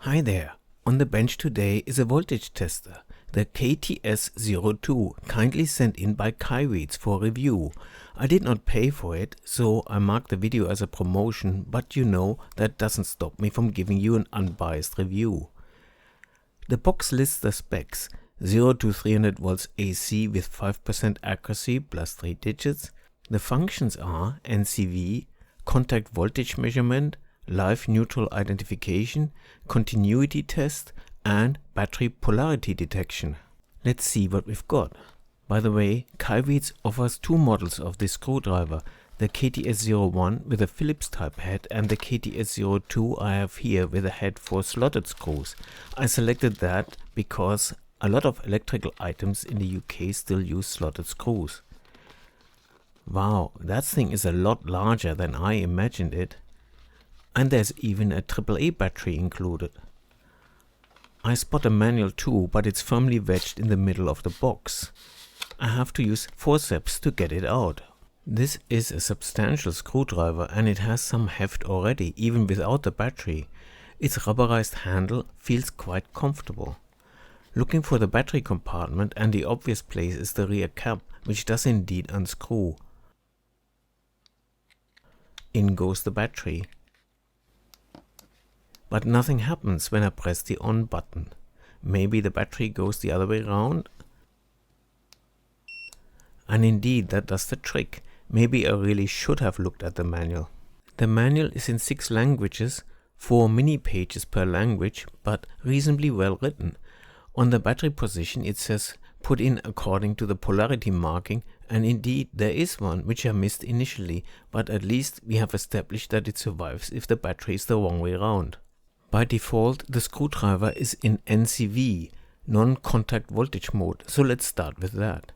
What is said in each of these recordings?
Hi there. On the bench today is a voltage tester, the KTS02, kindly sent in by KAIWEETS for review. I did not pay for it, so I marked the video as a promotion, but you know that doesn't stop me from giving you an unbiased review. The box lists the specs: 0 to 300 volts AC with 5% accuracy plus 3 digits. The functions are NCV, contact voltage measurement, live neutral identification, continuity test, and battery polarity detection. Let's see what we've got. By the way, KAIWEETS offers two models of this screwdriver, the KTS01 with a Phillips type head and the KTS02 I have here with a head for slotted screws. I selected that because a lot of electrical items in the UK still use slotted screws. Wow, that thing is a lot larger than I imagined it. And there's even a AAA battery included. I spot a manual too, but it's firmly wedged in the middle of the box. I have to use forceps to get it out. This is a substantial screwdriver and it has some heft already, even without the battery. Its rubberized handle feels quite comfortable. Looking for the battery compartment, and the obvious place is the rear cap, which does indeed unscrew. In goes the battery. But nothing happens when I press the on button. Maybe the battery goes the other way around? And indeed, that does the trick. Maybe I really should have looked at the manual. The manual is in 6 languages, 4 mini pages per language, but reasonably well written. On the battery position it says put in according to the polarity marking, and indeed there is one which I missed initially, but at least we have established that it survives if the battery is the wrong way around. By default, the screwdriver is in NCV, non-contact voltage mode, so let's start with that.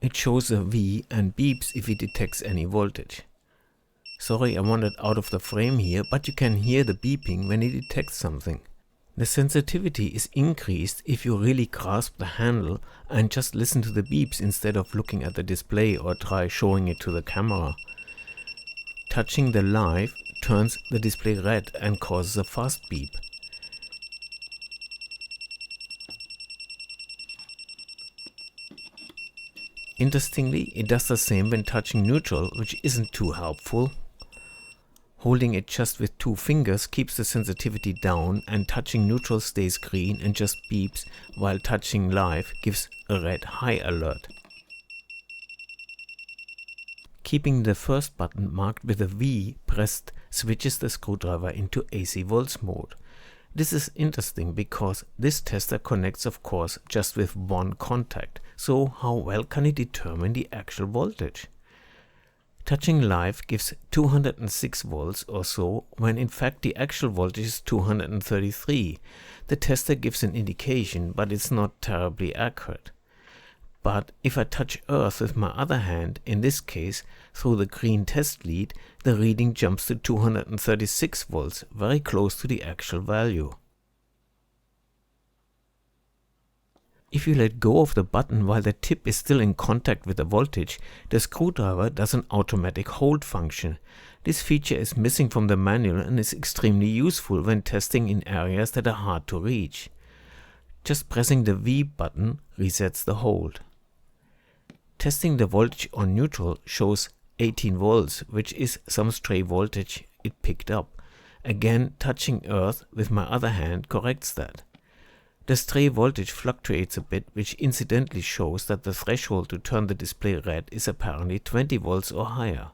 It shows a V and beeps if it detects any voltage. Sorry, I wandered out of the frame here, but you can hear the beeping when it detects something. The sensitivity is increased if you really grasp the handle and just listen to the beeps instead of looking at the display or try showing it to the camera. Touching the live turns the display red and causes a fast beep. Interestingly, it does the same when touching neutral, which isn't too helpful. Holding it just with 2 fingers keeps the sensitivity down, and touching neutral stays green and just beeps, while touching live gives a red high alert. Keeping the first button marked with a V pressed switches the screwdriver into AC volts mode. This is interesting because this tester connects, of course, just with one contact, so how well can it determine the actual voltage? Touching live gives 206 volts or so, when in fact the actual voltage is 233. The tester gives an indication, but it's not terribly accurate. But if I touch earth with my other hand, in this case through the green test lead, the reading jumps to 236 volts, very close to the actual value. If you let go of the button while the tip is still in contact with the voltage, the screwdriver does an automatic hold function. This feature is missing from the manual and is extremely useful when testing in areas that are hard to reach. Just pressing the V button resets the hold. Testing the voltage on neutral shows 18 volts, which is some stray voltage it picked up. Again, touching earth with my other hand corrects that. The stray voltage fluctuates a bit, which incidentally shows that the threshold to turn the display red is apparently 20 volts or higher.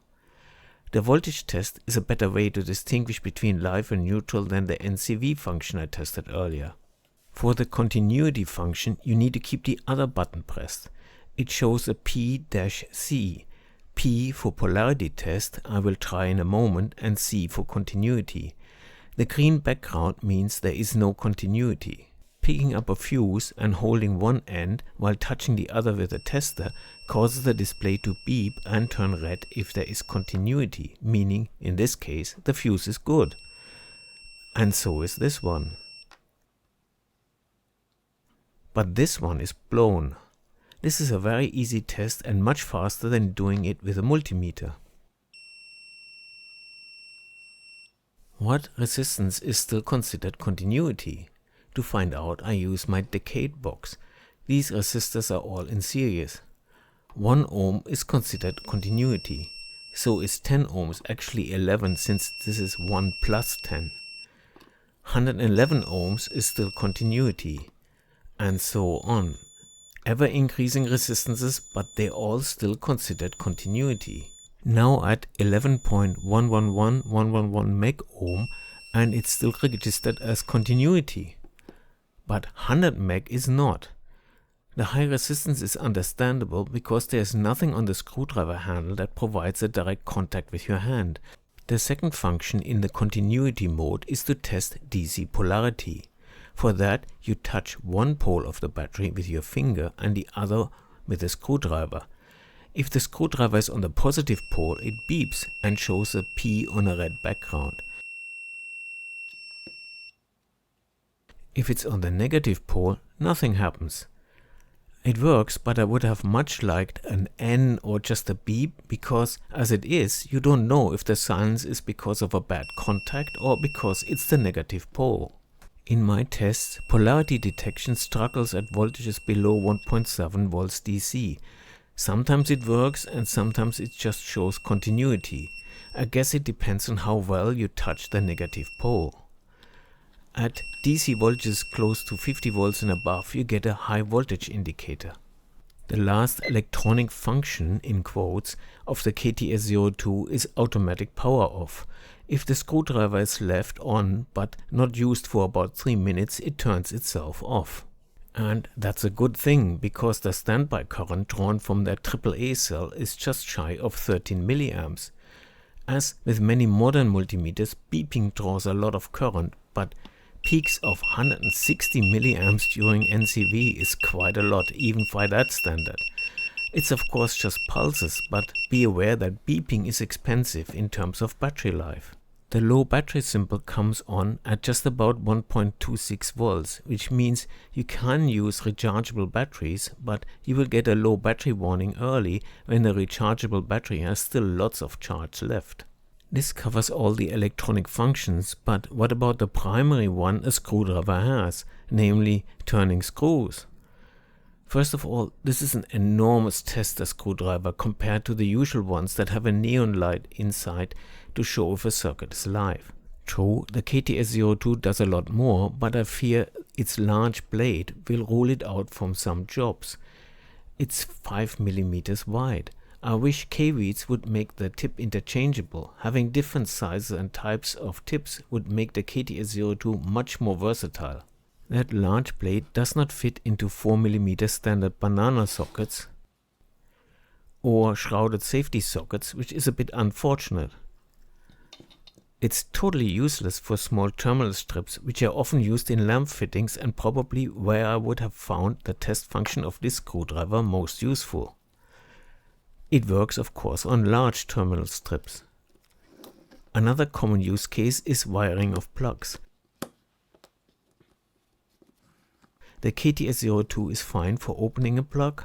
The voltage test is a better way to distinguish between live and neutral than the NCV function I tested earlier. For the continuity function, you need to keep the other button pressed. It shows a P-C, P for polarity test, I will try in a moment, and C for continuity. The green background means there is no continuity. Picking up a fuse and holding one end while touching the other with a tester causes the display to beep and turn red if there is continuity, meaning, in this case, the fuse is good. And so is this one. But this one is blown. This is a very easy test and much faster than doing it with a multimeter. What resistance is still considered continuity? To find out, I use my decade box. These resistors are all in series. 1 ohm is considered continuity. So is 10 ohms actually 11, since this is 1 plus 10. 111 ohms is still continuity. And so on. Ever increasing resistances, but they're all still considered continuity. Now at 11.111111 meg ohm, and it's still registered as continuity. But 100 meg is not. The high resistance is understandable because there's nothing on the screwdriver handle that provides a direct contact with your hand. The second function in the continuity mode is to test DC polarity. For that, you touch one pole of the battery with your finger and the other with a screwdriver. If the screwdriver is on the positive pole, it beeps and shows a P on a red background. If it's on the negative pole, nothing happens. It works, but I would have much liked an N or just a beep, because as it is, you don't know if the silence is because of a bad contact or because it's the negative pole. In my tests, polarity detection struggles at voltages below 1.7 volts DC. Sometimes it works and sometimes it just shows continuity. I guess it depends on how well you touch the negative pole. At DC voltages close to 50 volts and above, you get a high voltage indicator. The last electronic function, in quotes, of the KTS02 is automatic power off. If the screwdriver is left on but not used for about 3 minutes, it turns itself off. And that's a good thing, because the standby current drawn from that AAA cell is just shy of 13 milliamps. As with many modern multimeters, beeping draws a lot of current, but peaks of 160 milliamps during NCV is quite a lot, even by that standard. It's of course just pulses, but be aware that beeping is expensive in terms of battery life. The low battery symbol comes on at just about 1.26 volts, which means you can use rechargeable batteries, but you will get a low battery warning early when the rechargeable battery has still lots of charge left. This covers all the electronic functions, but what about the primary one a screwdriver has, namely turning screws? First of all, this is an enormous tester screwdriver compared to the usual ones that have a neon light inside to show if a circuit is live. True, the KTS02 does a lot more, but I fear its large blade will rule it out from some jobs. It's 5 mm wide. I wish KAIWEETS would make the tip interchangeable. Having different sizes and types of tips would make the KTS02 much more versatile. That large blade does not fit into 4 mm standard banana sockets or shrouded safety sockets, which is a bit unfortunate. It's totally useless for small terminal strips, which are often used in lamp fittings and probably where I would have found the test function of this screwdriver most useful. It works of course on large terminal strips. Another common use case is wiring of plugs. The KTS02 is fine for opening a plug,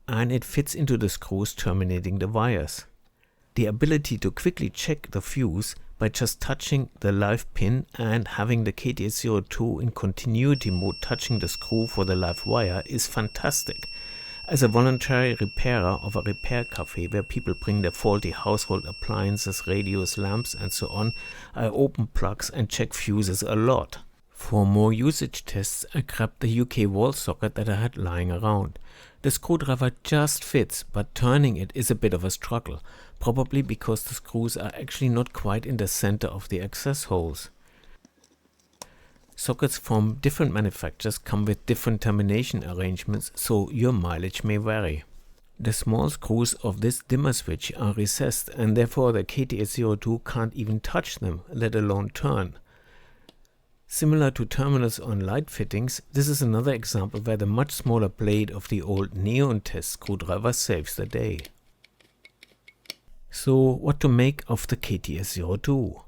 and it fits into the screws terminating the wires. The ability to quickly check the fuse by just touching the live pin and having the KTS02 in continuity mode touching the screw for the live wire is fantastic. As a voluntary repairer of a repair cafe where people bring their faulty household appliances, radios, lamps and so on, I open plugs and check fuses a lot. For more usage tests, I grabbed the UK wall socket that I had lying around. The screwdriver just fits, but turning it is a bit of a struggle, probably because the screws are actually not quite in the center of the access holes. Sockets from different manufacturers come with different termination arrangements, so your mileage may vary. The small screws of this dimmer switch are recessed, and therefore the KTS02 can't even touch them, let alone turn. Similar to terminals on light fittings, this is another example where the much smaller blade of the old neon test screwdriver saves the day. So what to make of the KTS02?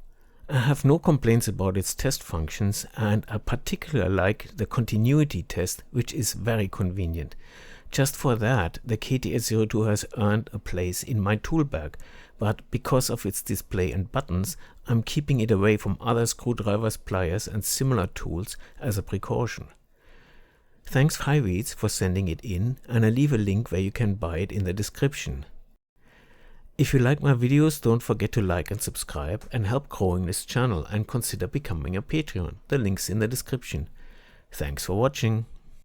I have no complaints about its test functions, and I particularly like the continuity test, which is very convenient. Just for that, the KTS02 has earned a place in my tool bag, but because of its display and buttons, I'm keeping it away from other screwdrivers, pliers and similar tools as a precaution. Thanks KAIWEETS for sending it in, and I leave a link where you can buy it in the description. If you like my videos, don't forget to like and subscribe and help growing this channel, and consider becoming a Patreon. The link's in the description. Thanks for watching.